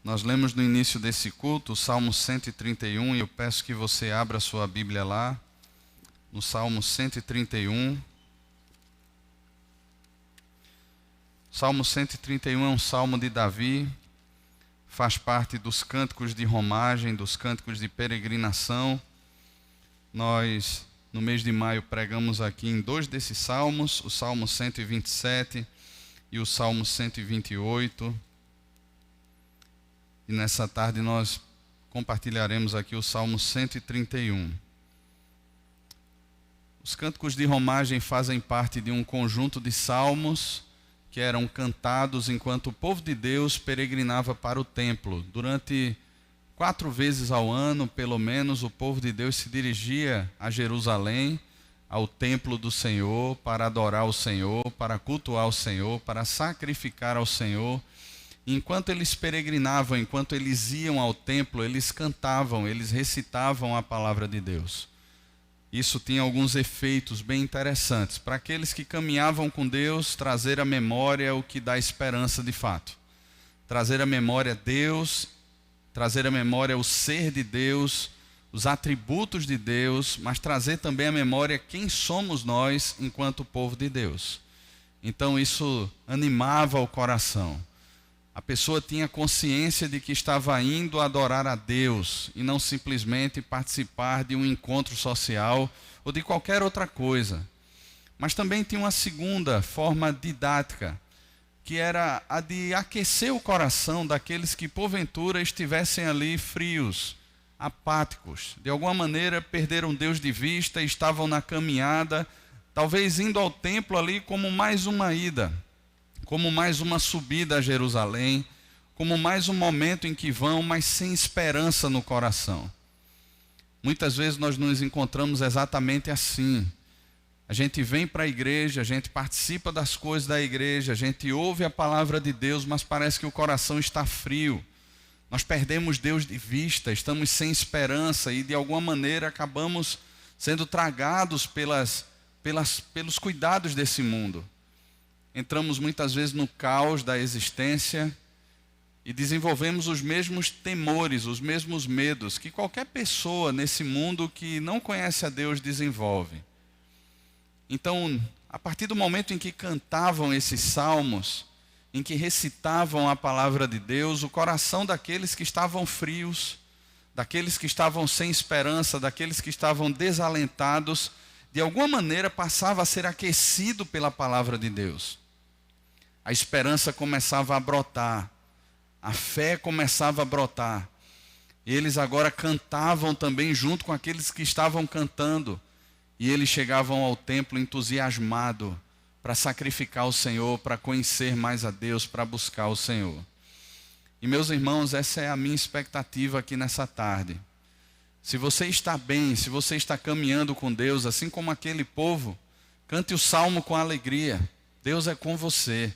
Nós lemos no início desse culto o Salmo 131 e eu peço que você abra a sua Bíblia lá, no Salmo 131. Salmo 131 é um salmo de Davi, faz parte dos cânticos de romagem, dos cânticos de peregrinação. Nós, no mês de maio, pregamos aqui em dois desses salmos, o Salmo 127 e o Salmo 128. E nessa tarde nós compartilharemos aqui o Salmo 131. Os cânticos de romagem fazem parte de um conjunto de salmos que eram cantados enquanto o povo de Deus peregrinava para o templo. Durante 4 vezes ao ano, pelo menos, o povo de Deus se dirigia a Jerusalém, ao templo do Senhor, para adorar o Senhor, para cultuar o Senhor, para sacrificar ao Senhor. Enquanto eles peregrinavam, enquanto eles iam ao templo, eles cantavam, eles recitavam a palavra de Deus. Isso tinha alguns efeitos bem interessantes. Para aqueles que caminhavam com Deus, trazer à memória o que dá esperança de fato. Trazer à memória Deus, trazer à memória o ser de Deus, os atributos de Deus, mas trazer também à memória quem somos nós enquanto povo de Deus. Então isso animava o coração. A pessoa tinha consciência de que estava indo adorar a Deus e não simplesmente participar de um encontro social ou de qualquer outra coisa. Mas também tinha uma segunda forma didática, que era a de aquecer o coração daqueles que porventura estivessem ali frios, apáticos. De alguma maneira perderam Deus de vista e estavam na caminhada, talvez indo ao templo ali como mais uma ida, como mais uma subida a Jerusalém, como mais um momento em que vão, mas sem esperança no coração. Muitas vezes nós nos encontramos exatamente assim. A gente vem para a igreja, a gente participa das coisas da igreja, a gente ouve a palavra de Deus, mas parece que o coração está frio. Nós perdemos Deus de vista, estamos sem esperança e de alguma maneira acabamos sendo tragados pelos cuidados desse mundo. Entramos muitas vezes no caos da existência e desenvolvemos os mesmos temores, os mesmos medos que qualquer pessoa nesse mundo que não conhece a Deus desenvolve. Então, a partir do momento em que cantavam esses salmos, em que recitavam a palavra de Deus, o coração daqueles que estavam frios, daqueles que estavam sem esperança, daqueles que estavam desalentados, de alguma maneira passava a ser aquecido pela palavra de Deus. A esperança começava a brotar, a fé começava a brotar. E eles agora cantavam também junto com aqueles que estavam cantando. E eles chegavam ao templo entusiasmados para sacrificar o Senhor, para conhecer mais a Deus, para buscar o Senhor. E meus irmãos, essa é a minha expectativa aqui nessa tarde. Se você está bem, se você está caminhando com Deus, assim como aquele povo, cante o salmo com alegria. Deus é com você.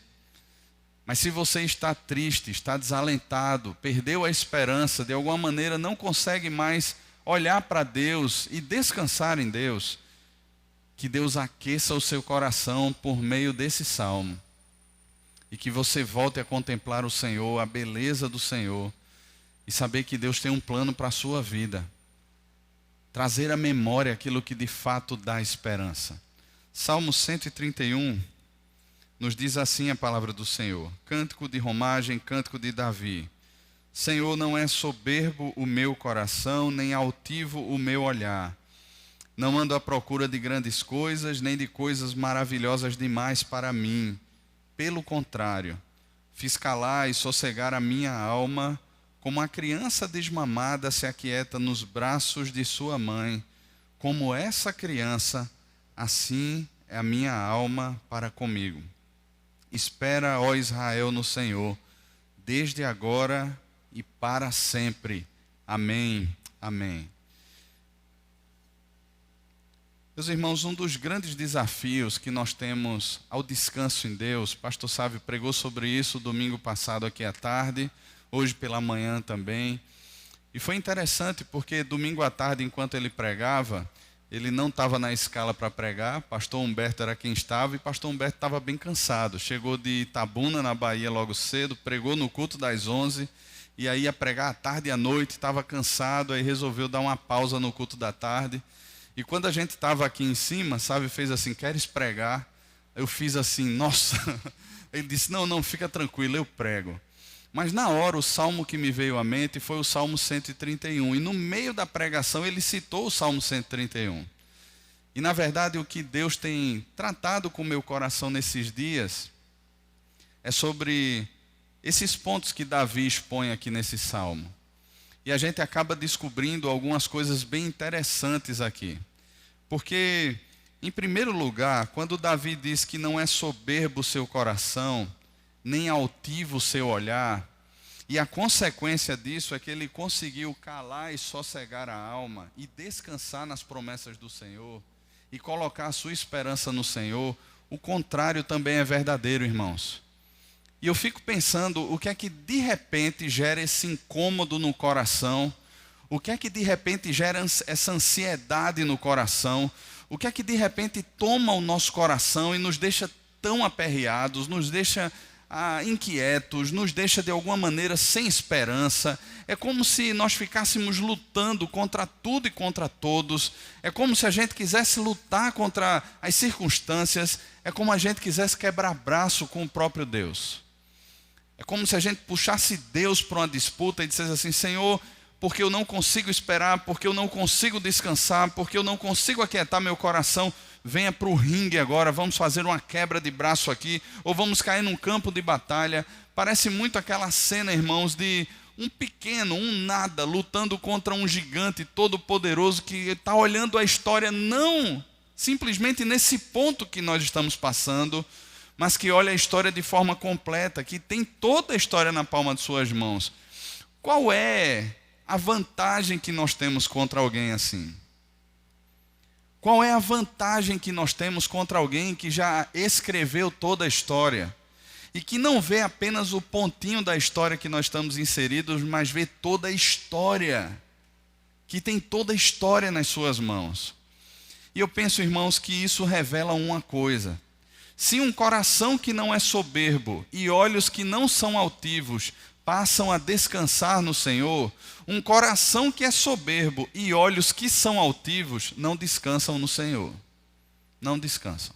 Mas se você está triste, está desalentado, perdeu a esperança, de alguma maneira não consegue mais olhar para Deus e descansar em Deus, que Deus aqueça o seu coração por meio desse salmo. E que você volte a contemplar o Senhor, a beleza do Senhor, e saber que Deus tem um plano para a sua vida. Trazer à memória aquilo que de fato dá esperança. Salmo 131 nos diz assim a palavra do Senhor. Cântico de romagem, cântico de Davi. Senhor, não é soberbo o meu coração, nem altivo o meu olhar. Não ando à procura de grandes coisas, nem de coisas maravilhosas demais para mim. Pelo contrário, fiz calar e sossegar a minha alma, como a criança desmamada se aquieta nos braços de sua mãe. Como essa criança, assim é a minha alma para comigo. Espera, ó Israel, no Senhor, desde agora e para sempre. Amém. Amém. Meus irmãos, um dos grandes desafios que nós temos ao descanso em Deus, pastor Sávio pregou sobre isso domingo passado aqui à tarde, hoje pela manhã também. E foi interessante porque domingo à tarde, enquanto ele pregava, ele não estava na escala para pregar, pastor Humberto era quem estava, e pastor Humberto estava bem cansado. Chegou de Itabuna, na Bahia, logo cedo, pregou no culto das 11, e aí ia pregar à tarde e à noite, estava cansado, aí resolveu dar uma pausa no culto da tarde. E quando a gente estava aqui em cima, sabe, fez assim, queres pregar? Eu fiz assim, nossa. Ele disse, não, fica tranquilo, eu prego. Mas na hora o salmo que me veio à mente foi o Salmo 131. E no meio da pregação ele citou o Salmo 131. E na verdade o que Deus tem tratado com o meu coração nesses dias é sobre esses pontos que Davi expõe aqui nesse salmo. E a gente acaba descobrindo algumas coisas bem interessantes aqui. Porque, em primeiro lugar, quando Davi diz que não é soberbo o seu coração, nem altivo o seu olhar, e a consequência disso é que ele conseguiu calar e sossegar a alma e descansar nas promessas do Senhor e colocar a sua esperança no Senhor, o contrário também é verdadeiro, irmãos. E eu fico pensando o que é que de repente gera esse incômodo no coração, o que é que de repente gera essa ansiedade no coração, o que é que de repente toma o nosso coração e nos deixa tão aperreados, nos deixa inquietos, nos deixa de alguma maneira sem esperança. É como se nós ficássemos lutando contra tudo e contra todos. É como se a gente quisesse lutar contra as circunstâncias. É como a gente quisesse quebrar braço com o próprio Deus. É como se a gente puxasse Deus para uma disputa e dissesse assim, Senhor, porque eu não consigo esperar, porque eu não consigo descansar, porque eu não consigo aquietar meu coração, venha para o ringue agora, vamos fazer uma quebra de braço aqui, ou vamos cair num campo de batalha. Parece muito aquela cena, irmãos, de um pequeno, um nada, lutando contra um gigante todo poderoso que está olhando a história não simplesmente nesse ponto que nós estamos passando, mas que olha a história de forma completa, que tem toda a história na palma de suas mãos. Qual é a vantagem que nós temos contra alguém assim? Qual é a vantagem que nós temos contra alguém que já escreveu toda a história e que não vê apenas o pontinho da história que nós estamos inseridos, mas vê toda a história, que tem toda a história nas suas mãos? E eu penso, irmãos, que isso revela uma coisa. Se um coração que não é soberbo e olhos que não são altivos passam a descansar no Senhor, um coração que é soberbo e olhos que são altivos não descansam no Senhor. Não descansam.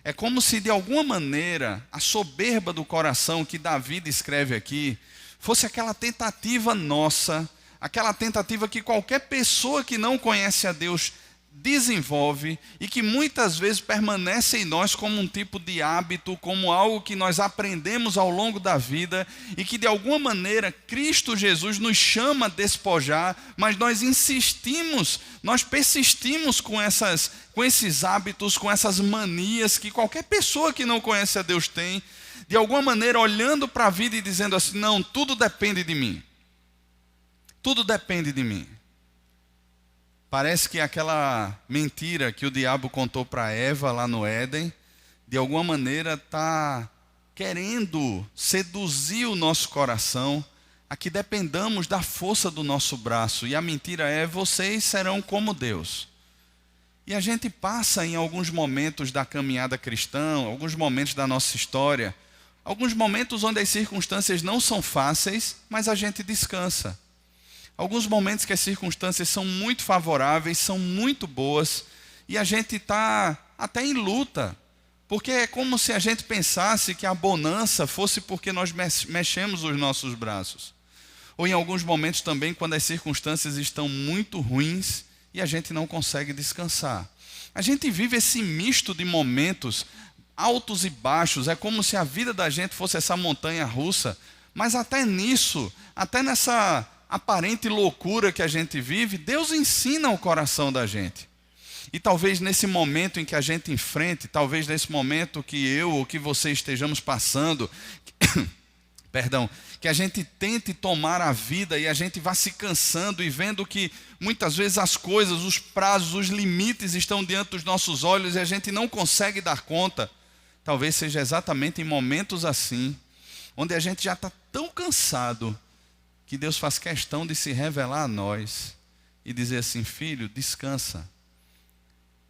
É como se de alguma maneira a soberba do coração que Davi descreve aqui fosse aquela tentativa nossa, aquela tentativa que qualquer pessoa que não conhece a Deus desenvolve e que muitas vezes permanece em nós como um tipo de hábito, como algo que nós aprendemos ao longo da vida e que de alguma maneira Cristo Jesus nos chama a despojar, mas nós insistimos, nós persistimos com esses hábitos, com essas manias que qualquer pessoa que não conhece a Deus tem, de alguma maneira olhando para a vida e dizendo assim, não, tudo depende de mim. Tudo depende de mim. Parece que aquela mentira que o diabo contou para Eva lá no Éden, de alguma maneira está querendo seduzir o nosso coração a que dependamos da força do nosso braço. E a mentira é, vocês serão como Deus. E a gente passa em alguns momentos da caminhada cristã, alguns momentos da nossa história, alguns momentos onde as circunstâncias não são fáceis, mas a gente descansa. Alguns momentos que as circunstâncias são muito favoráveis, são muito boas, e a gente está até em luta, porque é como se a gente pensasse que a bonança fosse porque nós mexemos os nossos braços. Ou em alguns momentos também, quando as circunstâncias estão muito ruins e a gente não consegue descansar. A gente vive esse misto de momentos altos e baixos, é como se a vida da gente fosse essa montanha russa, mas até nisso, até nessa aparente loucura que a gente vive, Deus ensina o coração da gente. E talvez nesse momento em que a gente enfrente, talvez nesse momento que eu ou que você estejamos passando, que a gente tente tomar a vida e a gente vá se cansando e vendo que muitas vezes as coisas, os prazos, os limites estão diante dos nossos olhos e a gente não consegue dar conta. Talvez seja exatamente em momentos assim, onde a gente já está tão cansado, que Deus faz questão de se revelar a nós e dizer assim, filho, descansa.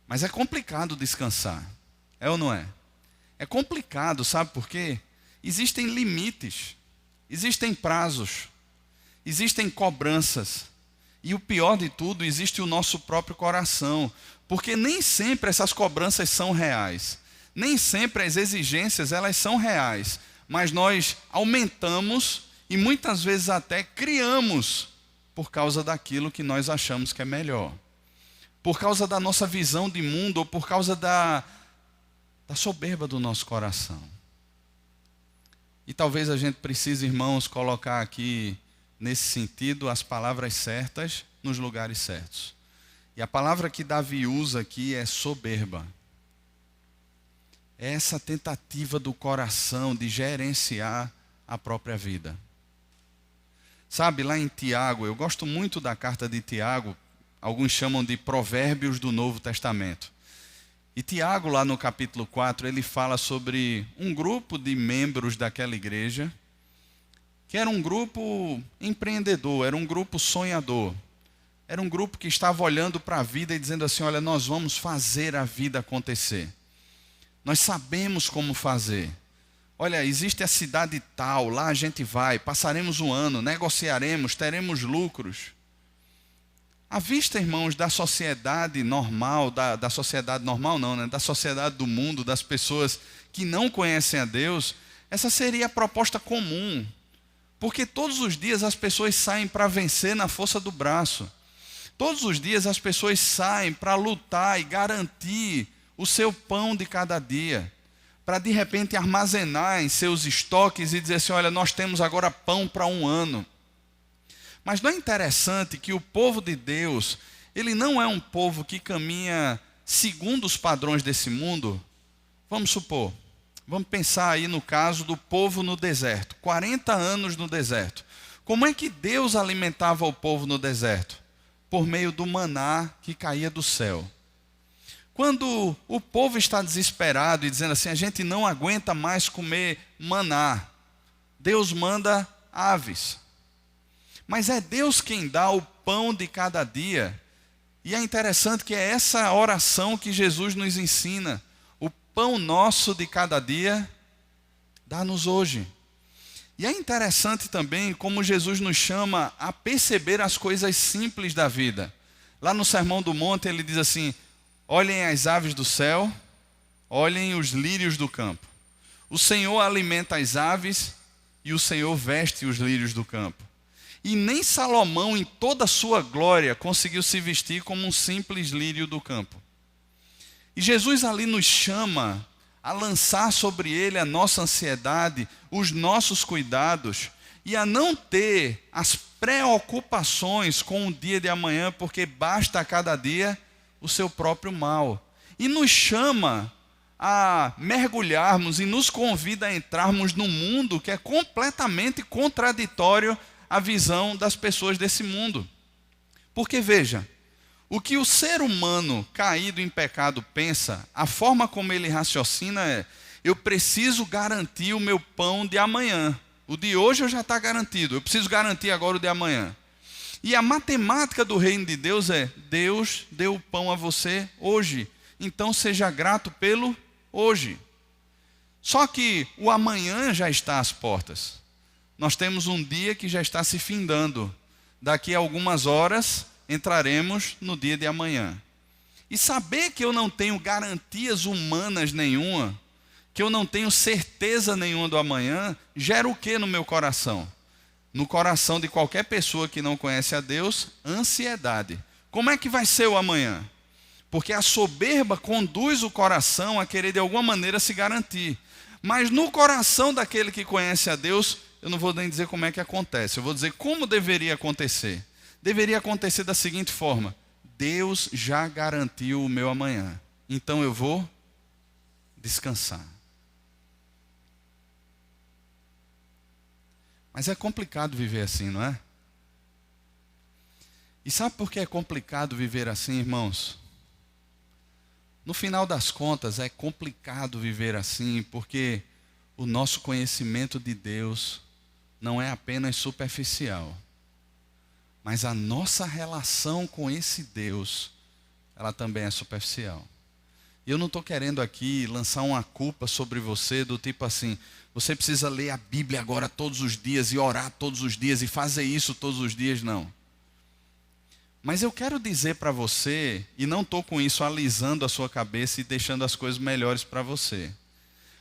Mas é complicado descansar, é ou não é? É complicado, sabe por quê? Existem limites, existem prazos. existem cobranças. E o pior de tudo, existe o nosso próprio coração. Porque nem sempre essas cobranças são reais. Nem sempre as exigências elas são reais. Mas nós aumentamos e muitas vezes até criamos por causa daquilo que nós achamos que é melhor. Por causa da nossa visão de mundo ou por causa da soberba do nosso coração. E talvez a gente precise, irmãos, colocar aqui, nesse sentido, as palavras certas nos lugares certos. E a palavra que Davi usa aqui é soberba. É essa tentativa do coração de gerenciar a própria vida. Sabe, lá em Tiago, eu gosto muito da carta de Tiago, alguns chamam de Provérbios do Novo Testamento. E Tiago, lá no capítulo 4, ele fala sobre um grupo de membros daquela igreja, que era um grupo empreendedor, era um grupo sonhador. Era um grupo que estava olhando para a vida e dizendo assim, olha, nós vamos fazer a vida acontecer. Nós sabemos como fazer. Olha, existe a cidade tal, lá a gente vai, passaremos um ano, negociaremos, teremos lucros. À vista, irmãos, da sociedade normal, da sociedade normal não, né? Da sociedade do mundo, das pessoas que não conhecem a Deus, essa seria a proposta comum. Porque todos os dias as pessoas saem para vencer na força do braço. Todos os dias as pessoas saem para lutar e garantir o seu pão de cada dia. Para de repente armazenar em seus estoques e dizer assim, olha, nós temos agora pão para um ano. Mas não é interessante que o povo de Deus, ele não é um povo que caminha segundo os padrões desse mundo? Vamos supor, vamos pensar aí no caso do povo no deserto, 40 anos no deserto. Como é que Deus alimentava o povo no deserto? Por meio do maná que caía do céu. Quando o povo está desesperado e dizendo assim, a gente não aguenta mais comer maná, Deus manda aves. Mas é Deus quem dá o pão de cada dia. E é interessante que é essa oração que Jesus nos ensina. O pão nosso de cada dia, dá-nos hoje. E é interessante também como Jesus nos chama a perceber as coisas simples da vida. Lá no Sermão do Monte ele diz assim, olhem as aves do céu, olhem os lírios do campo. O Senhor alimenta as aves e o Senhor veste os lírios do campo. E nem Salomão, em toda a sua glória, conseguiu se vestir como um simples lírio do campo. E Jesus ali nos chama a lançar sobre ele a nossa ansiedade, os nossos cuidados, e a não ter as preocupações com o dia de amanhã, porque basta a cada dia o seu próprio mal. E nos chama a mergulharmos e nos convida a entrarmos num mundo que é completamente contraditório a visão das pessoas desse mundo. Porque veja, o que o ser humano caído em pecado pensa, a forma como ele raciocina é, eu preciso garantir o meu pão de amanhã. O de hoje já está garantido, eu preciso garantir agora o de amanhã. E a matemática do reino de Deus é, Deus deu o pão a você hoje, então seja grato pelo hoje. Só que o amanhã já está às portas. Nós temos um dia que já está se findando. Daqui a algumas horas entraremos no dia de amanhã. E saber que eu não tenho garantias humanas nenhuma, que eu não tenho certeza nenhuma do amanhã, gera o que no meu coração? No coração de qualquer pessoa que não conhece a Deus, ansiedade. Como é que vai ser o amanhã? Porque a soberba conduz o coração a querer de alguma maneira se garantir. Mas no coração daquele que conhece a Deus, eu não vou nem dizer como é que acontece, eu vou dizer como deveria acontecer. Deveria acontecer da seguinte forma, Deus já garantiu o meu amanhã, então eu vou descansar. Mas é complicado viver assim, não é? E sabe por que é complicado viver assim, irmãos? No final das contas, é complicado viver assim, porque o nosso conhecimento de Deus não é apenas superficial, mas a nossa relação com esse Deus, ela também é superficial. Eu não estou querendo aqui lançar uma culpa sobre você do tipo assim, você precisa ler a Bíblia agora todos os dias e orar todos os dias e fazer isso todos os dias, não. Mas eu quero dizer para você, e não estou com isso alisando a sua cabeça e deixando as coisas melhores para você.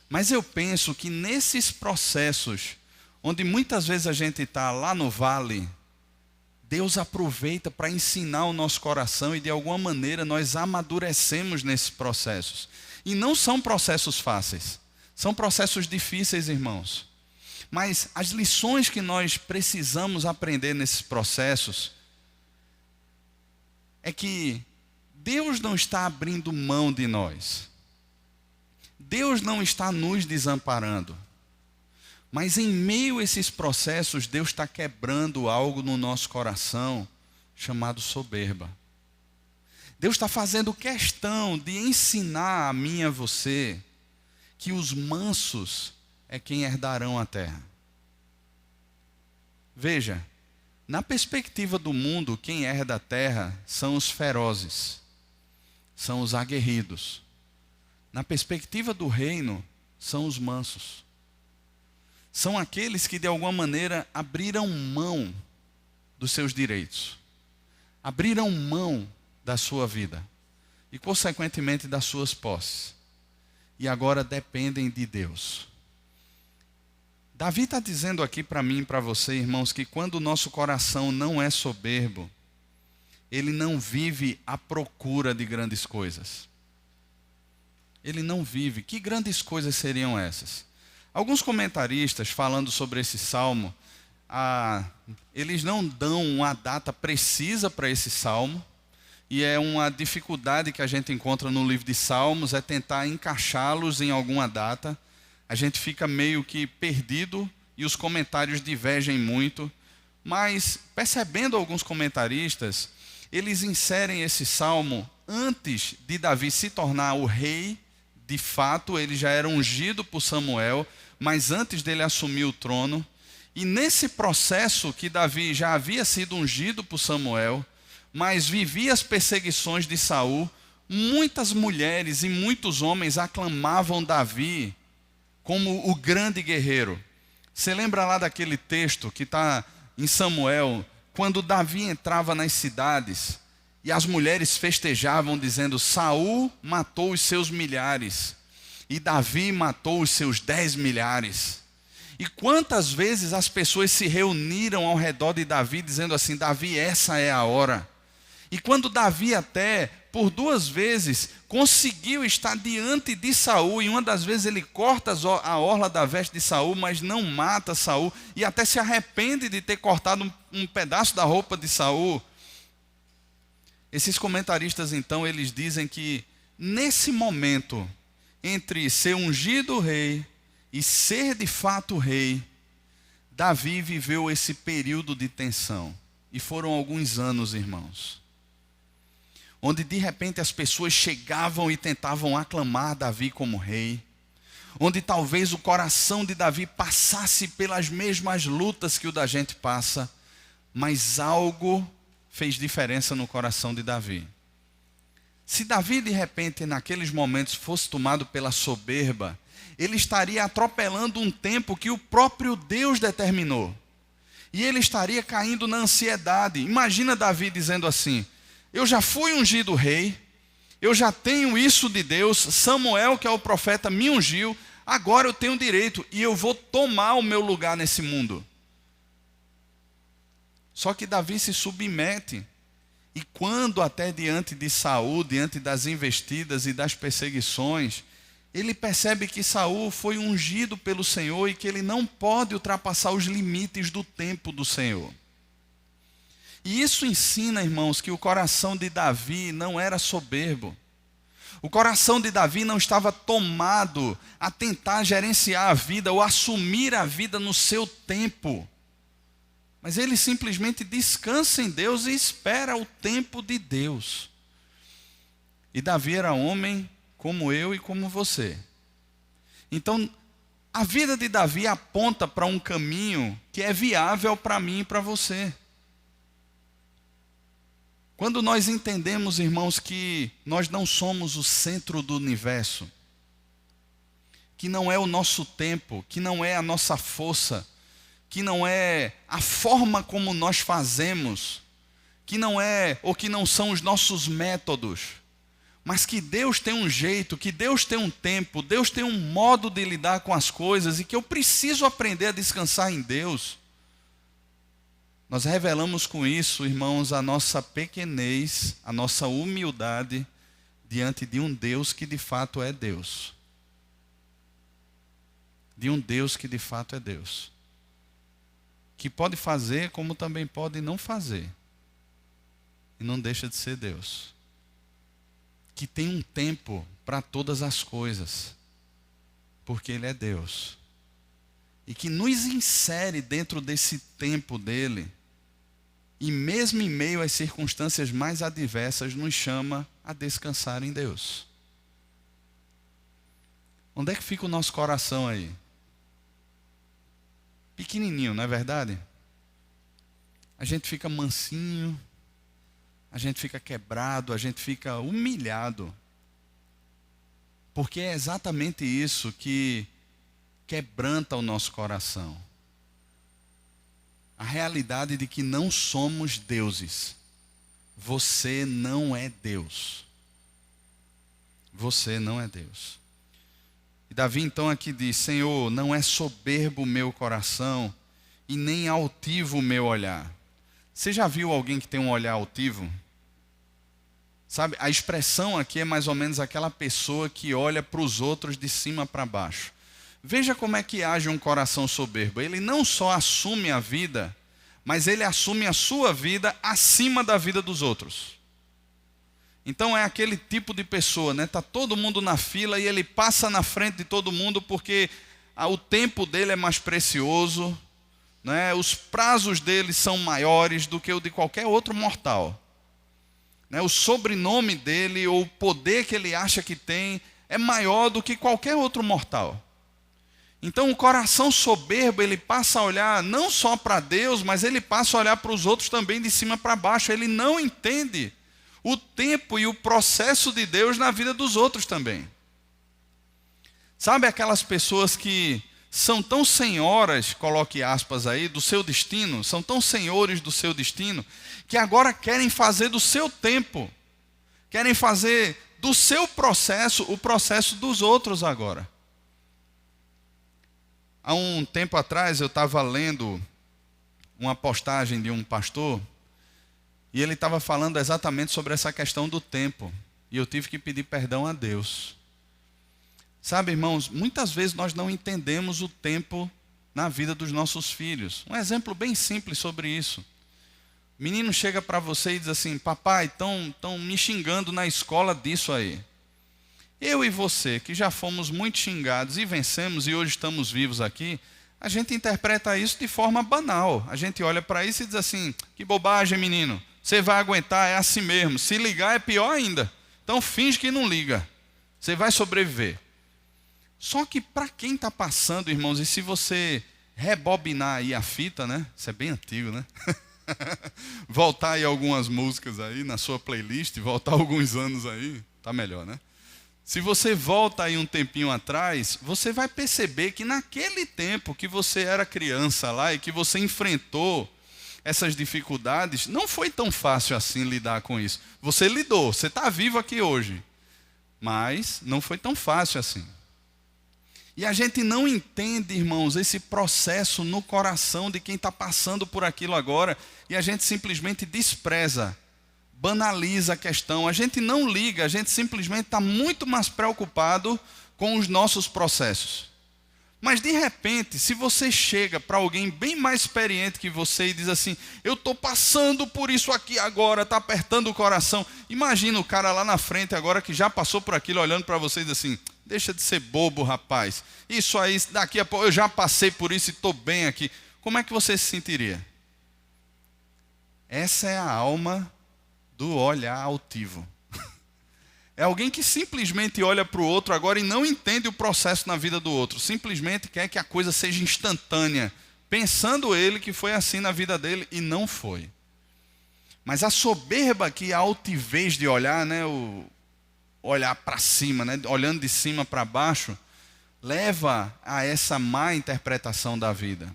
Mas eu penso que nesses processos, onde muitas vezes a gente está lá no vale, Deus aproveita para ensinar o nosso coração e de alguma maneira nós amadurecemos nesses processos. E não são processos fáceis, são processos difíceis, irmãos. Mas as lições que nós precisamos aprender nesses processos é que Deus não está abrindo mão de nós. Deus não está nos desamparando. Mas em meio a esses processos, Deus está quebrando algo no nosso coração chamado soberba. Deus está fazendo questão de ensinar a mim e a você que os mansos é quem herdarão a terra. Veja, na perspectiva do mundo, quem herda a terra são os ferozes, são os aguerridos. Na perspectiva do reino, são os mansos. São aqueles que de alguma maneira abriram mão dos seus direitos, abriram mão da sua vida e consequentemente das suas posses, e agora dependem de Deus. Davi está dizendo aqui para mim e para você, irmãos, que quando o nosso coração não é soberbo, ele não vive à procura de grandes coisas. Ele não vive. Que grandes coisas seriam essas? Alguns comentaristas falando sobre esse salmo, eles não dão uma data precisa para esse salmo, e é uma dificuldade que a gente encontra no livro de Salmos, é tentar encaixá-los em alguma data. A gente fica meio que perdido e os comentários divergem muito, mas percebendo alguns comentaristas, eles inserem esse salmo antes de Davi se tornar o rei. De fato, ele já era ungido por Samuel, mas antes dele assumir o trono. E nesse processo que Davi já havia sido ungido por Samuel, mas vivia as perseguições de Saul, muitas mulheres e muitos homens aclamavam Davi como o grande guerreiro. Você lembra lá daquele texto que está em Samuel, quando Davi entrava nas cidades e as mulheres festejavam dizendo: Saul matou os seus milhares e Davi matou os seus 10 milhares. E quantas vezes as pessoas se reuniram ao redor de Davi dizendo assim: Davi, essa é a hora. E quando Davi até por 2 vezes conseguiu estar diante de Saul, e uma das vezes ele corta a orla da veste de Saul, mas não mata Saul, e até se arrepende de ter cortado um pedaço da roupa de Saul. Esses comentaristas então, eles dizem que nesse momento, entre ser ungido rei e ser de fato rei, Davi viveu esse período de tensão. E foram alguns anos, irmãos, onde de repente as pessoas chegavam e tentavam aclamar Davi como rei, onde talvez o coração de Davi passasse pelas mesmas lutas que o da gente passa, mas algo fez diferença no coração de Davi. Se Davi de repente naqueles momentos fosse tomado pela soberba, ele estaria atropelando um tempo que o próprio Deus determinou, e ele estaria caindo na ansiedade. Imagina Davi dizendo assim: eu já fui ungido rei, eu já tenho isso de Deus, Samuel, que é o profeta, me ungiu, agora eu tenho direito e eu vou tomar o meu lugar nesse mundo. Só que Davi se submete, e quando até diante de Saul, diante das investidas e das perseguições, ele percebe que Saul foi ungido pelo Senhor e que ele não pode ultrapassar os limites do tempo do Senhor. E isso ensina, irmãos, que o coração de Davi não era soberbo. O coração de Davi não estava tomado a tentar gerenciar a vida ou assumir a vida no seu tempo. Mas ele simplesmente descansa em Deus e espera o tempo de Deus. E Davi era homem como eu e como você. Então, a vida de Davi aponta para um caminho que é viável para mim e para você. Quando nós entendemos, irmãos, que nós não somos o centro do universo, que não é o nosso tempo, que não é a nossa força, que não é a forma como nós fazemos, que não é ou que não são os nossos métodos, mas que Deus tem um jeito, que Deus tem um tempo, Deus tem um modo de lidar com as coisas e que eu preciso aprender a descansar em Deus. Nós revelamos com isso, irmãos, a nossa pequenez, a nossa humildade diante de um Deus que de fato é Deus. De um Deus que de fato é Deus. Que pode fazer como também pode não fazer. E não deixa de ser Deus. Que tem um tempo para todas as coisas, porque Ele é Deus, e que nos insere dentro desse tempo dEle, e mesmo em meio às circunstâncias mais adversas, nos chama a descansar em Deus. Onde é que fica o nosso coração aí? Pequenininho, não é verdade? A gente fica mansinho, a gente fica quebrado, a gente fica humilhado. Porque é exatamente isso que quebranta o nosso coração. A realidade de que não somos deuses. Você não é Deus. Você não é Deus. E Davi então aqui diz: Senhor, não é soberbo o meu coração e nem altivo o meu olhar. Você já viu alguém que tem um olhar altivo? Sabe, a expressão aqui é mais ou menos aquela pessoa que olha para os outros de cima para baixo. Veja como é que age um coração soberbo. Ele não só assume a vida, mas ele assume a sua vida acima da vida dos outros. Então é aquele tipo de pessoa, né? Tá todo mundo na fila e ele passa na frente de todo mundo porque o tempo dele é mais precioso, né? Os prazos dele são maiores do que o de qualquer outro mortal. Né? O sobrenome dele ou o poder que ele acha que tem é maior do que qualquer outro mortal. Então o coração soberbo, ele passa a olhar não só para Deus, mas ele passa a olhar para os outros também de cima para baixo. Ele não entende o tempo e o processo de Deus na vida dos outros também. Sabe aquelas pessoas que são tão senhoras, coloque aspas aí, do seu destino, são tão senhores do seu destino, que agora querem fazer do seu tempo, querem fazer do seu processo o processo dos outros agora. Há um tempo atrás eu estava lendo uma postagem de um pastor, e ele estava falando exatamente sobre essa questão do tempo, e eu tive que pedir perdão a Deus. Sabe, irmãos, muitas vezes nós não entendemos o tempo na vida dos nossos filhos. Um exemplo bem simples sobre isso. O menino chega para você e diz assim: papai, estão me xingando na escola disso aí. Eu e você, que já fomos muito xingados e vencemos e hoje estamos vivos aqui, a gente interpreta isso de forma banal. A gente olha para isso e diz assim: que bobagem, menino, você vai aguentar, é assim mesmo. Se ligar é pior ainda. Então finge que não liga. Você vai sobreviver. Só que para quem está passando, irmãos, e se você rebobinar aí a fita, né? Isso é bem antigo, né? Voltar aí algumas músicas aí na sua playlist, voltar alguns anos aí, tá melhor, né? Se você volta aí um tempinho atrás, você vai perceber que naquele tempo que você era criança lá e que você enfrentou essas dificuldades, não foi tão fácil assim lidar com isso. Você lidou, você está vivo aqui hoje, mas não foi tão fácil assim. E a gente não entende, irmãos, esse processo no coração de quem está passando por aquilo agora, e a gente simplesmente despreza, banaliza a questão, a gente não liga, a gente simplesmente está muito mais preocupado com os nossos processos. Mas de repente, se você chega para alguém bem mais experiente que você e diz assim: eu estou passando por isso aqui agora, está apertando o coração. Imagina o cara lá na frente agora que já passou por aquilo, olhando para você e diz assim: deixa de ser bobo, rapaz. Isso aí, daqui a pouco eu já passei por isso e estou bem aqui. Como é que você se sentiria? Essa é a alma do olhar altivo. É alguém que simplesmente olha para o outro agora e não entende o processo na vida do outro. Simplesmente quer que a coisa seja instantânea, pensando ele que foi assim na vida dele e não foi. Mas a soberba aqui, a altivez de olhar, né, olhar para cima, né, olhando de cima para baixo, leva a essa má interpretação da vida.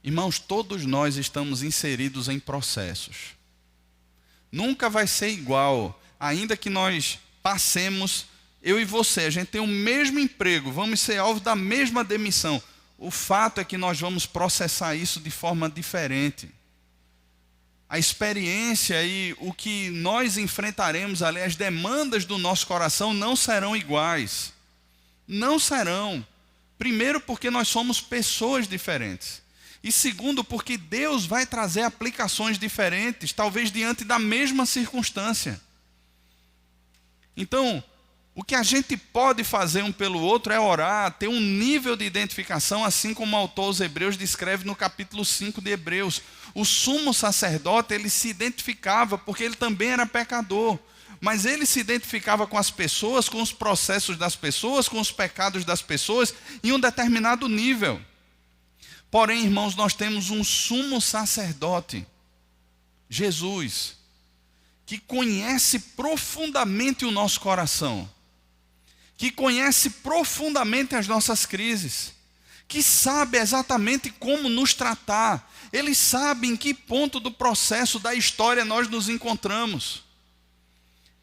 Irmãos, todos nós estamos inseridos em processos. Nunca vai ser igual, ainda que nós passemos, eu e você, a gente tem o mesmo emprego, vamos ser alvo da mesma demissão. O fato é que nós vamos processar isso de forma diferente. A experiência e o que nós enfrentaremos ali, as demandas do nosso coração não serão iguais. Não serão. Primeiro, porque nós somos pessoas diferentes. E segundo, porque Deus vai trazer aplicações diferentes, talvez diante da mesma circunstância. Então, o que a gente pode fazer um pelo outro é orar, ter um nível de identificação, assim como o autor aos Hebreus descreve no capítulo 5 de Hebreus. O sumo sacerdote, ele se identificava, porque ele também era pecador. Mas ele se identificava com as pessoas, com os processos das pessoas, com os pecados das pessoas, em um determinado nível. Porém, irmãos, nós temos um sumo sacerdote, Jesus, que conhece profundamente o nosso coração, que conhece profundamente as nossas crises, que sabe exatamente como nos tratar. Ele sabe em que ponto do processo da história nós nos encontramos.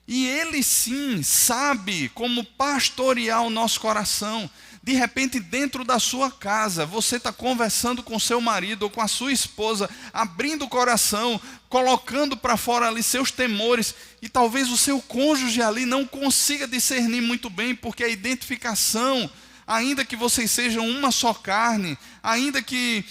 E Ele sim sabe como pastorear o nosso coração. De repente, dentro da sua casa, você está conversando com seu marido ou com a sua esposa, abrindo o coração, colocando para fora ali seus temores, e talvez o seu cônjuge ali não consiga discernir muito bem, porque a identificação, ainda que vocês sejam uma só carne, ainda que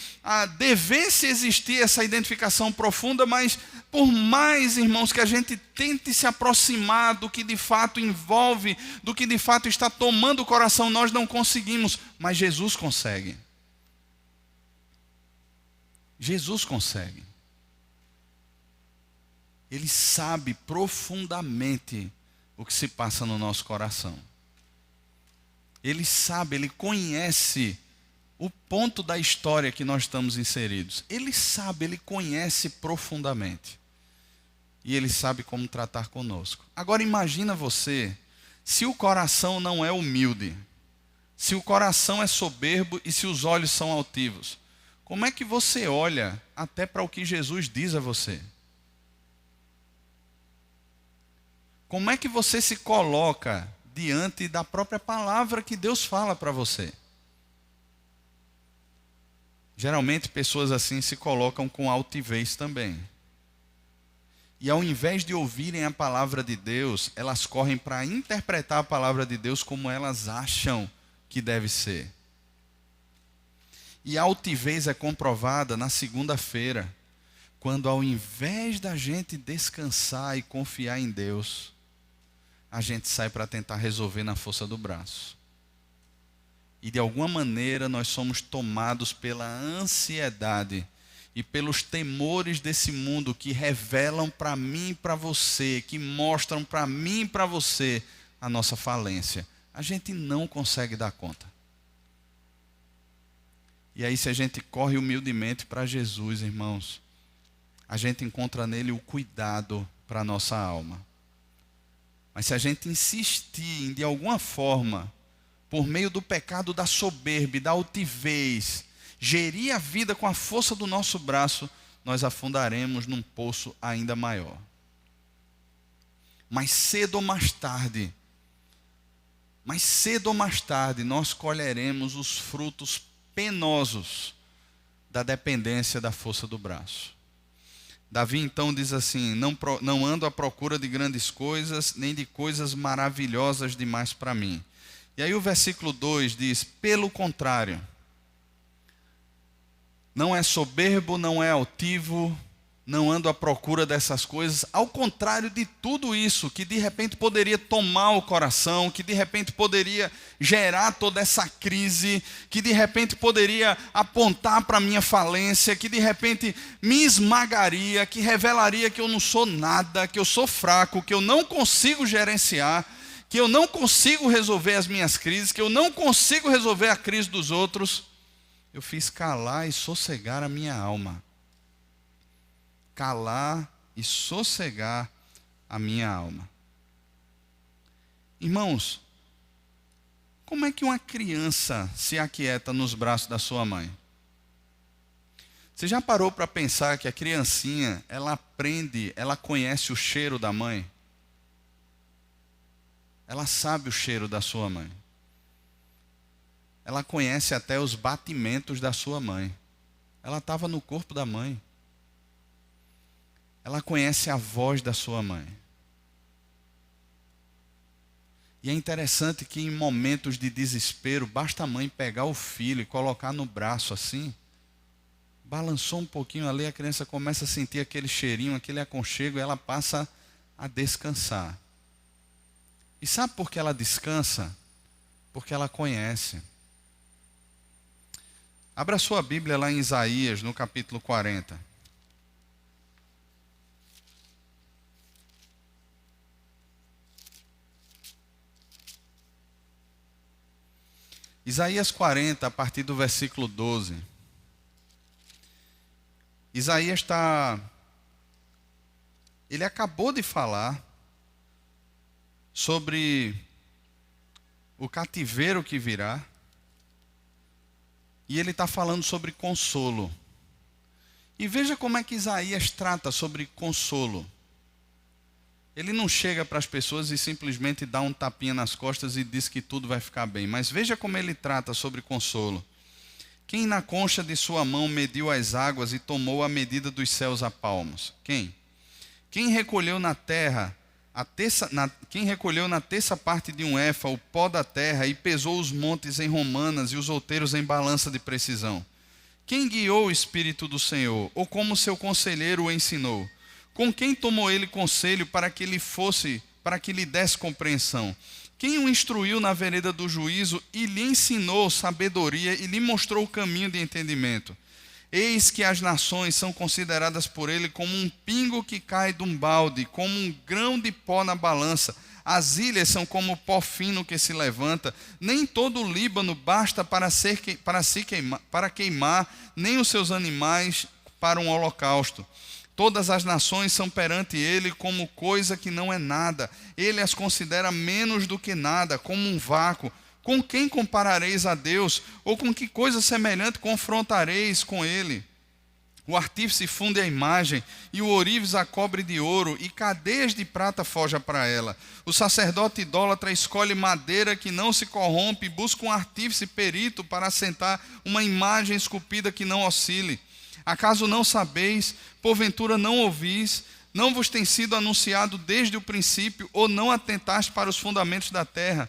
devesse existir essa identificação profunda, mas por mais, irmãos, que a gente tente se aproximar do que de fato envolve, do que de fato está tomando o coração, nós não conseguimos, mas Jesus consegue. Jesus consegue. Ele sabe profundamente o que se passa no nosso coração. Ele sabe, ele conhece o ponto da história que nós estamos inseridos. Ele sabe, ele conhece profundamente. E ele sabe como tratar conosco. Agora imagina você, se o coração não é humilde, se o coração é soberbo e se os olhos são altivos, como é que você olha até para o que Jesus diz a você? Como é que você se coloca diante da própria palavra que Deus fala para você? Geralmente pessoas assim se colocam com altivez também. E ao invés de ouvirem a palavra de Deus, elas correm para interpretar a palavra de Deus como elas acham que deve ser. E a altivez é comprovada na segunda-feira, quando ao invés da gente descansar e confiar em Deus, a gente sai para tentar resolver na força do braço. E de alguma maneira nós somos tomados pela ansiedade e pelos temores desse mundo que revelam para mim e para você, que mostram para mim e para você a nossa falência. A gente não consegue dar conta. E aí, se a gente corre humildemente para Jesus, irmãos, a gente encontra nele o cuidado para a nossa alma. Mas se a gente insistir em, de alguma forma, por meio do pecado da soberba e da altivez, gerir a vida com a força do nosso braço, nós afundaremos num poço ainda maior. Mas cedo ou mais tarde, nós colheremos os frutos penosos da dependência da força do braço. Davi então diz assim: não ando à procura de grandes coisas, nem de coisas maravilhosas demais para mim. E aí o versículo 2 diz: pelo contrário, não é soberbo, não é altivo, não ando à procura dessas coisas. Ao contrário de tudo isso, que de repente poderia tomar o coração, que de repente poderia gerar toda essa crise, que de repente poderia apontar para a minha falência, que de repente me esmagaria, que revelaria que eu não sou nada, que eu sou fraco, que eu não consigo gerenciar, que eu não consigo resolver as minhas crises, que eu não consigo resolver a crise dos outros. Eu fiz calar e sossegar a minha alma. calar e sossegar a minha alma. Irmãos, como é que uma criança se aquieta nos braços da sua mãe? Você já parou para pensar que a criancinha, ela aprende, ela conhece o cheiro da mãe? Ela sabe o cheiro da sua mãe. Ela conhece até os batimentos da sua mãe. Ela estava no corpo da mãe. Ela conhece a voz da sua mãe. E é interessante que em momentos de desespero, basta a mãe pegar o filho e colocar no braço assim. Balançou um pouquinho ali, a criança começa a sentir aquele cheirinho, aquele aconchego, e ela passa a descansar. E sabe por que ela descansa? Porque ela conhece. Abra sua Bíblia lá em Isaías, no capítulo 40. Isaías 40, a partir do versículo 12. Isaías ele acabou de falar sobre o cativeiro que virá, e ele está falando sobre consolo. E veja como é que Isaías trata sobre consolo. Ele não chega para as pessoas e simplesmente dá um tapinha nas costas e diz que tudo vai ficar bem. Mas veja como ele trata sobre consolo. Quem na concha de sua mão mediu as águas e tomou a medida dos céus a palmos? Quem? Quem recolheu na terra, quem recolheu na terça parte de um éfa o pó da terra e pesou os montes em romanas e os outeiros em balança de precisão? Quem guiou o Espírito do Senhor? Ou como seu conselheiro o ensinou? Com quem tomou ele conselho para que lhe desse compreensão? Quem o instruiu na vereda do juízo e lhe ensinou sabedoria e lhe mostrou o caminho de entendimento? Eis que as nações são consideradas por ele como um pingo que cai de um balde, como um grão de pó na balança. As ilhas são como pó fino que se levanta. Nem todo o Líbano basta para queimar, nem os seus animais para um holocausto. Todas as nações são perante ele como coisa que não é nada. Ele as considera menos do que nada, como um vácuo. Com quem comparareis a Deus? Ou com que coisa semelhante confrontareis com ele? O artífice funde a imagem, e o ourives a cobre de ouro, e cadeias de prata forja para ela. O sacerdote idólatra escolhe madeira que não se corrompe, e busca um artífice perito para assentar uma imagem esculpida que não oscile. Acaso não sabeis, porventura não ouvis, não vos tem sido anunciado desde o princípio, ou não atentaste para os fundamentos da terra?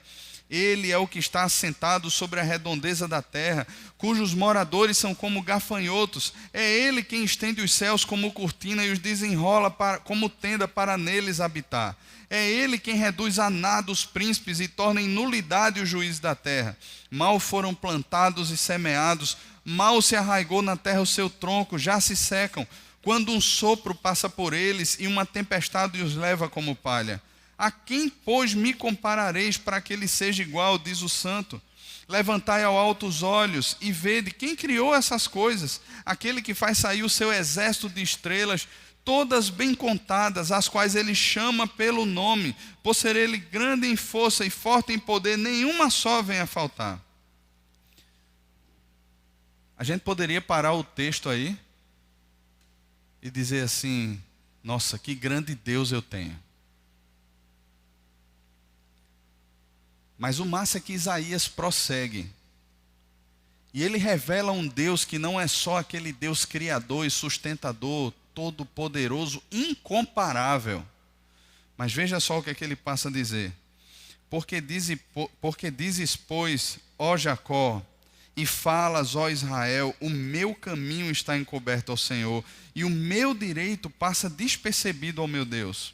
Ele é o que está assentado sobre a redondeza da terra, cujos moradores são como gafanhotos. É ele quem estende os céus como cortina e os desenrola como tenda para neles habitar. É ele quem reduz a nada os príncipes e torna em nulidade os juízes da terra. Mal foram plantados e semeados, mal se arraigou na terra o seu tronco, já se secam, quando um sopro passa por eles e uma tempestade os leva como palha. A quem, pois, me comparareis para que ele seja igual, diz o santo? Levantai ao alto os olhos e vede quem criou essas coisas, aquele que faz sair o seu exército de estrelas, todas bem contadas, as quais ele chama pelo nome, por ser ele grande em força e forte em poder, nenhuma só vem a faltar. A gente poderia parar o texto aí e dizer assim: nossa, que grande Deus eu tenho. Mas o massa é que Isaías prossegue. E ele revela um Deus que não é só aquele Deus criador e sustentador, todo-poderoso, incomparável. Mas veja só o que é que ele passa a dizer. Porque dizes, pois, ó Jacó, e falas, ó Israel, o meu caminho está encoberto ao Senhor, e o meu direito passa despercebido ao meu Deus.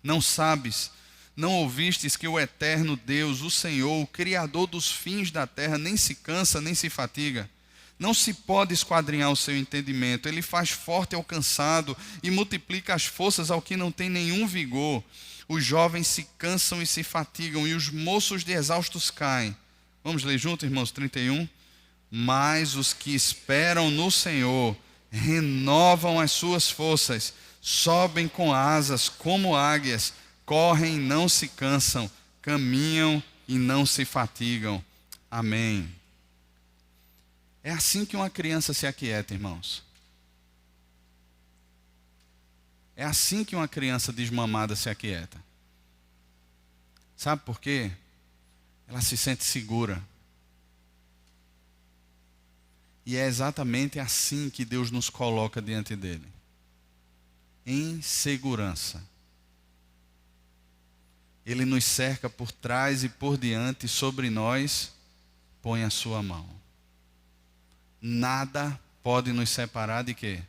Não sabes, não ouvistes que o eterno Deus, o Senhor, o Criador dos fins da terra, nem se cansa, nem se fatiga? Não se pode esquadrinhar o seu entendimento. Ele faz forte ao cansado e multiplica as forças ao que não tem nenhum vigor. Os jovens se cansam e se fatigam, e os moços de exaustos caem. Vamos ler junto, irmãos, 31. Mas os que esperam no Senhor renovam as suas forças, sobem com asas como águias, correm e não se cansam, caminham e não se fatigam. Amém. É assim que uma criança se aquieta, irmãos. É assim que uma criança desmamada se aquieta. Sabe por quê? Ela se sente segura. E é exatamente assim que Deus nos coloca diante dele. Em segurança. Ele nos cerca por trás e por diante, e sobre nós põe a sua mão. Nada pode nos separar de quê?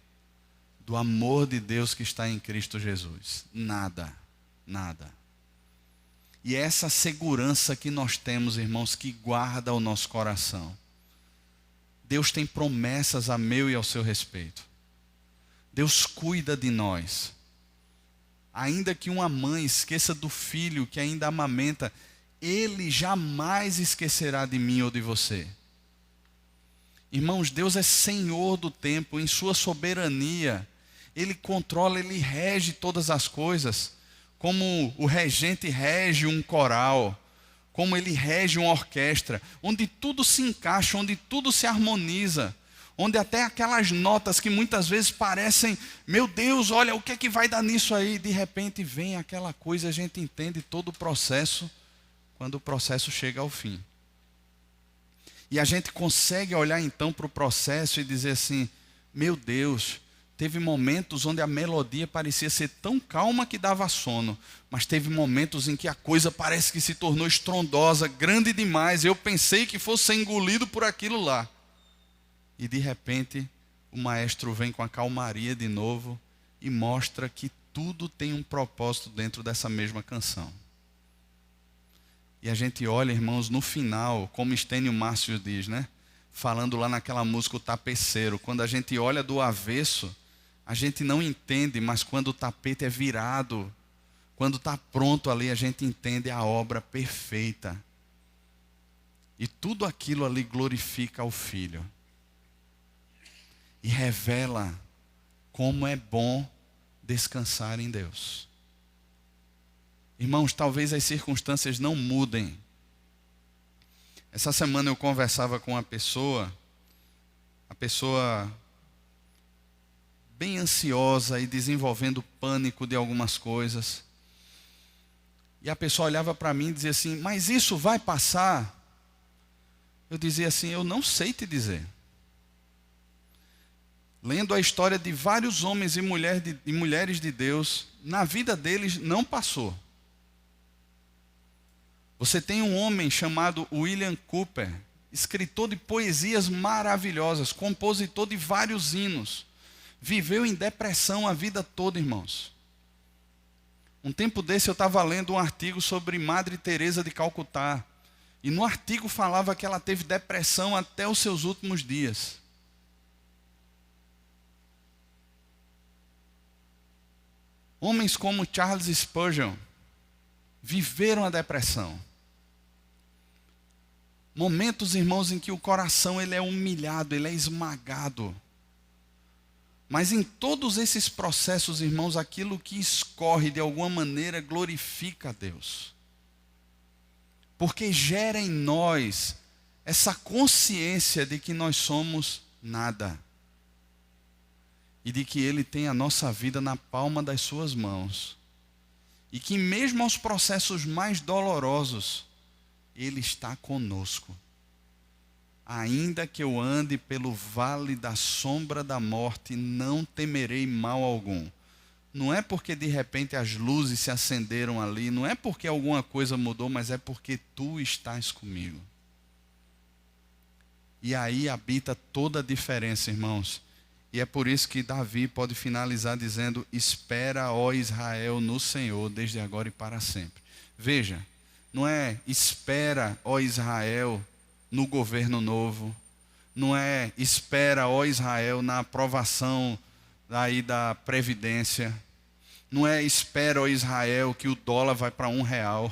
Do amor de Deus que está em Cristo Jesus. Nada, nada. E é essa segurança que nós temos, irmãos, que guarda o nosso coração. Deus tem promessas a meu e ao seu respeito. Deus cuida de nós. Ainda que uma mãe esqueça do filho que ainda amamenta, Ele jamais esquecerá de mim ou de você. Irmãos, Deus é Senhor do tempo, em sua soberania. Ele controla, Ele rege todas as coisas. Como o regente rege um coral, como ele rege uma orquestra, onde tudo se encaixa, onde tudo se harmoniza, onde até aquelas notas que muitas vezes parecem, meu Deus, olha, o que é que vai dar nisso aí? De repente vem aquela coisa, a gente entende todo o processo, quando o processo chega ao fim. E a gente consegue olhar então para o processo e dizer assim, meu Deus, teve momentos onde a melodia parecia ser tão calma que dava sono, mas teve momentos em que a coisa parece que se tornou estrondosa, grande demais. Eu pensei que fosse ser engolido por aquilo lá. E de repente, o maestro vem com a calmaria de novo e mostra que tudo tem um propósito dentro dessa mesma canção. E a gente olha, irmãos, no final, como Estênio Márcio diz, né? Falando lá naquela música, O Tapeceiro, quando a gente olha do avesso, a gente não entende, mas quando o tapete é virado, quando está pronto ali, a gente entende a obra perfeita. E tudo aquilo ali glorifica ao Filho. E revela como é bom descansar em Deus. Irmãos, talvez as circunstâncias não mudem. Essa semana eu conversava com uma pessoa, a pessoa bem ansiosa e desenvolvendo pânico de algumas coisas. E a pessoa olhava para mim e dizia assim, mas isso vai passar? Eu dizia assim, eu não sei te dizer. Lendo a história de vários homens e mulheres de Deus, na vida deles não passou. Você tem um homem chamado William Cooper, escritor de poesias maravilhosas, compositor de vários hinos. Viveu em depressão a vida toda, irmãos. Um tempo desse eu estava lendo um artigo sobre Madre Teresa de Calcutá. E no artigo falava que ela teve depressão até os seus últimos dias. Homens como Charles Spurgeon viveram a depressão. Momentos, irmãos, em que o coração ele é humilhado, ele é esmagado. Mas em todos esses processos, irmãos, aquilo que escorre de alguma maneira glorifica a Deus. Porque gera em nós essa consciência de que nós somos nada. E de que Ele tem a nossa vida na palma das suas mãos. E que mesmo aos processos mais dolorosos, Ele está conosco. Ainda que eu ande pelo vale da sombra da morte, não temerei mal algum. Não é porque de repente as luzes se acenderam ali, não é porque alguma coisa mudou, mas é porque tu estás comigo. E aí habita toda a diferença, irmãos. E é por isso que Davi pode finalizar dizendo, espera, ó Israel, no Senhor, desde agora e para sempre. Veja, não é espera, ó Israel, no governo novo, não é espera, ó Israel, na aprovação aí da Previdência, não é espera, ó Israel, que o dólar vai para R$1,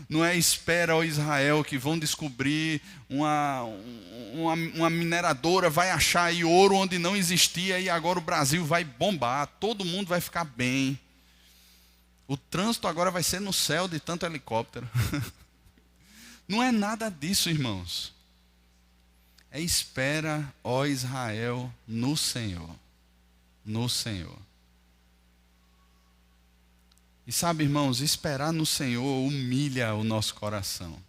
Não é espera, ó Israel, que vão descobrir uma mineradora, vai achar aí ouro onde não existia e agora o Brasil vai bombar, todo mundo vai ficar bem. O trânsito agora vai ser no céu de tanto helicóptero. Não é nada disso, irmãos. É espera, ó Israel, no Senhor. No Senhor. E sabe, irmãos, esperar no Senhor humilha o nosso coração.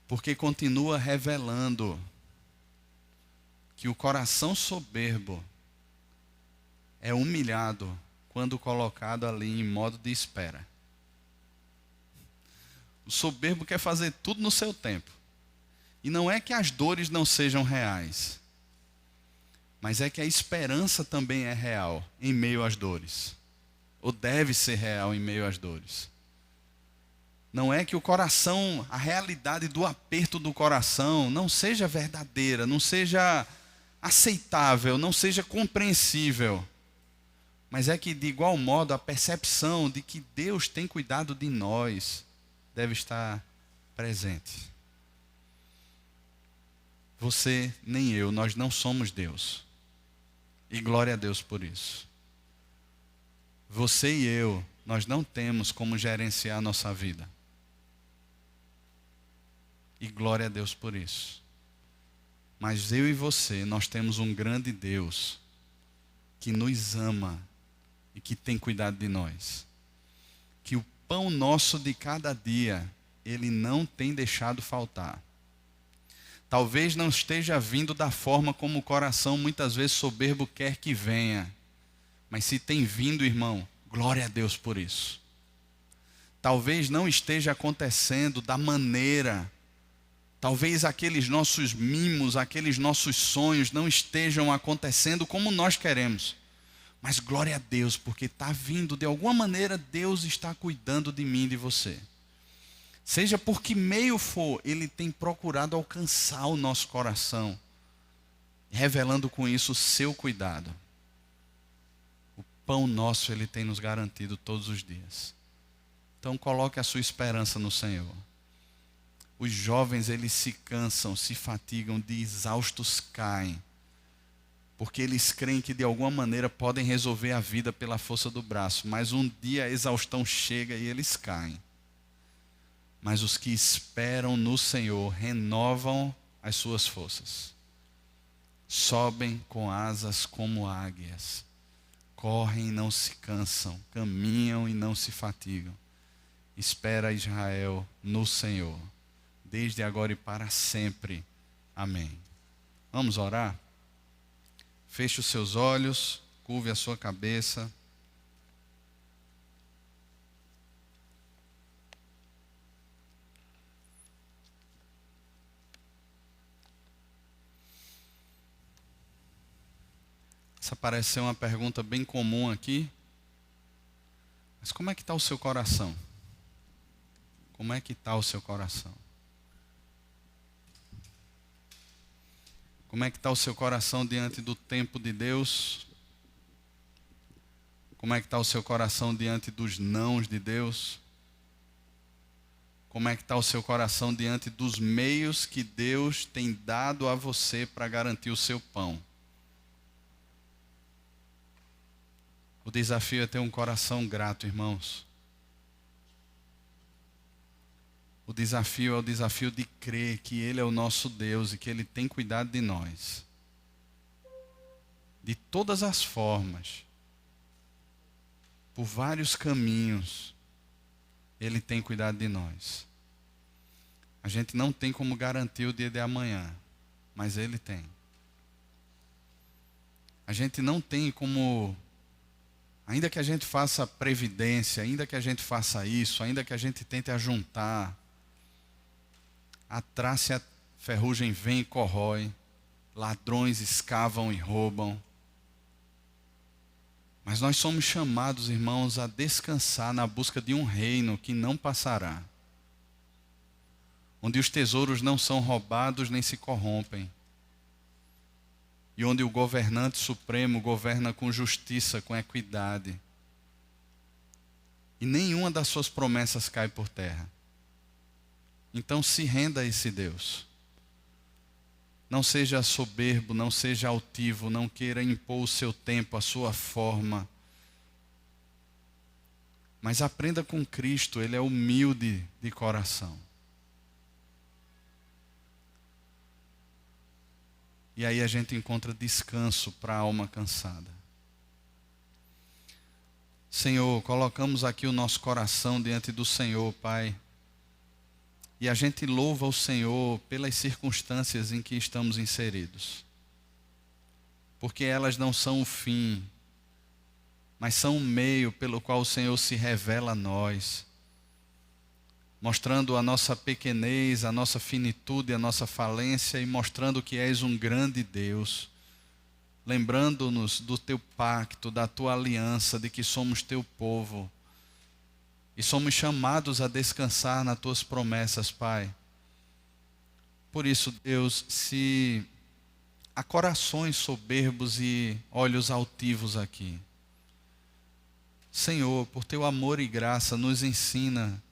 Porque continua revelando que o coração soberbo é humilhado quando colocado ali em modo de espera. O soberbo quer fazer tudo no seu tempo. E não é que as dores não sejam reais, mas é que a esperança também é real em meio às dores. Ou deve ser real em meio às dores. Não é que o coração, a realidade do aperto do coração não seja verdadeira, não seja aceitável, não seja compreensível. Mas é que de igual modo a percepção de que Deus tem cuidado de nós deve estar presente. Você nem eu, nós não somos Deus. E glória a Deus por isso. Você e eu, nós não temos como gerenciar a nossa vida. E glória a Deus por isso. Mas eu e você, nós temos um grande Deus que nos ama e que tem cuidado de nós. Que o pão nosso de cada dia, Ele não tem deixado faltar. Talvez não esteja vindo da forma como o coração muitas vezes soberbo quer que venha. Mas se tem vindo, irmão, glória a Deus por isso. Talvez não esteja acontecendo da maneira, talvez aqueles nossos mimos, aqueles nossos sonhos não estejam acontecendo como nós queremos. Mas glória a Deus, porque está vindo, de alguma maneira Deus está cuidando de mim e de você. Seja por que meio for, Ele tem procurado alcançar o nosso coração, revelando com isso o seu cuidado. O pão nosso Ele tem nos garantido todos os dias. Então coloque a sua esperança no Senhor. Os jovens, eles se cansam, se fatigam, de exaustos caem, porque eles creem que de alguma maneira podem resolver a vida pela força do braço, mas um dia a exaustão chega e eles caem. Mas os que esperam no Senhor renovam as suas forças. Sobem com asas como águias. Correm e não se cansam. Caminham e não se fatigam. Espera Israel no Senhor, desde agora e para sempre. Amém. Vamos orar? Feche os seus olhos, curve a sua cabeça. Essa parece ser uma pergunta bem comum aqui. Mas como é que está o seu coração? Como é que está o seu coração? Como é que está o seu coração diante do tempo de Deus? Como é que está o seu coração diante dos nãos de Deus? Como é que está o seu coração diante dos meios que Deus tem dado a você para garantir o seu pão? O desafio é ter um coração grato, irmãos. O desafio é o desafio de crer que Ele é o nosso Deus e que Ele tem cuidado de nós. De todas as formas, por vários caminhos, Ele tem cuidado de nós. A gente não tem como garantir o dia de amanhã, mas Ele tem. A gente não tem como, ainda que a gente faça previdência, ainda que a gente faça isso, ainda que a gente tente ajuntar, a traça e a ferrugem vem e corrói, ladrões escavam e roubam. Mas nós somos chamados, irmãos, a descansar na busca de um reino que não passará, onde os tesouros não são roubados nem se corrompem, e onde o governante supremo governa com justiça, com equidade. e nenhuma das suas promessas cai por terra. Então se renda a esse Deus. Não seja soberbo, não seja altivo, não queira impor o seu tempo, a sua forma. Mas aprenda com Cristo, Ele é humilde de coração. E aí a gente encontra descanso para a alma cansada. Senhor, colocamos aqui o nosso coração diante do Senhor, Pai. E a gente louva o Senhor pelas circunstâncias em que estamos inseridos. Porque elas não são o fim, mas são o meio pelo qual o Senhor se revela a nós, mostrando a nossa pequenez, a nossa finitude, a nossa falência e mostrando que és um grande Deus, lembrando-nos do teu pacto, da tua aliança, de que somos teu povo e somos chamados a descansar nas tuas promessas, Pai. Por isso, Deus, se há corações soberbos e olhos altivos aqui, Senhor, por teu amor e graça, nos ensina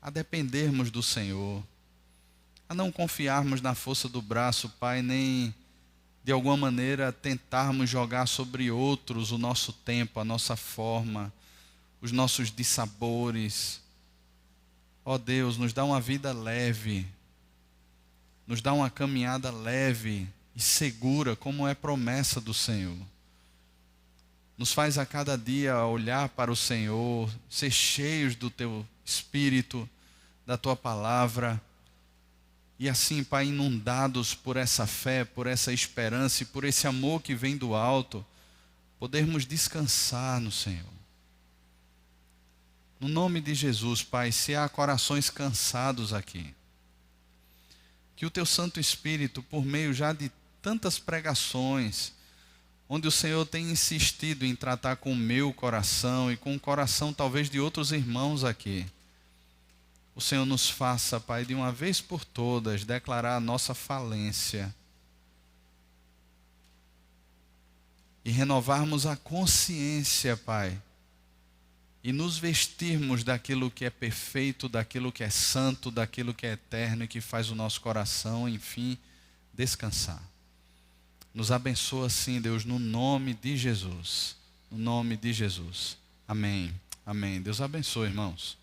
a dependermos do Senhor, a não confiarmos na força do braço, Pai, nem de alguma maneira tentarmos jogar sobre outros o nosso tempo, a nossa forma, os nossos dissabores. Ó Deus, nos dá uma vida leve, nos dá uma caminhada leve e segura, como é promessa do Senhor. Nos faz a cada dia olhar para o Senhor, ser cheios do teu Espírito, da tua palavra, e assim, Pai, inundados por essa fé, por essa esperança e por esse amor que vem do alto, podermos descansar no Senhor. No nome de Jesus, Pai, se há corações cansados aqui, que o teu Santo Espírito, por meio já de tantas pregações, onde o Senhor tem insistido em tratar com o meu coração e com o coração talvez de outros irmãos aqui, o Senhor nos faça, Pai, de uma vez por todas, declarar a nossa falência e renovarmos a consciência, Pai, e nos vestirmos daquilo que é perfeito, daquilo que é santo, daquilo que é eterno e que faz o nosso coração, enfim, descansar. Nos abençoa assim, Deus, no nome de Jesus. No nome de Jesus. Amém. Amém. Deus abençoe, irmãos.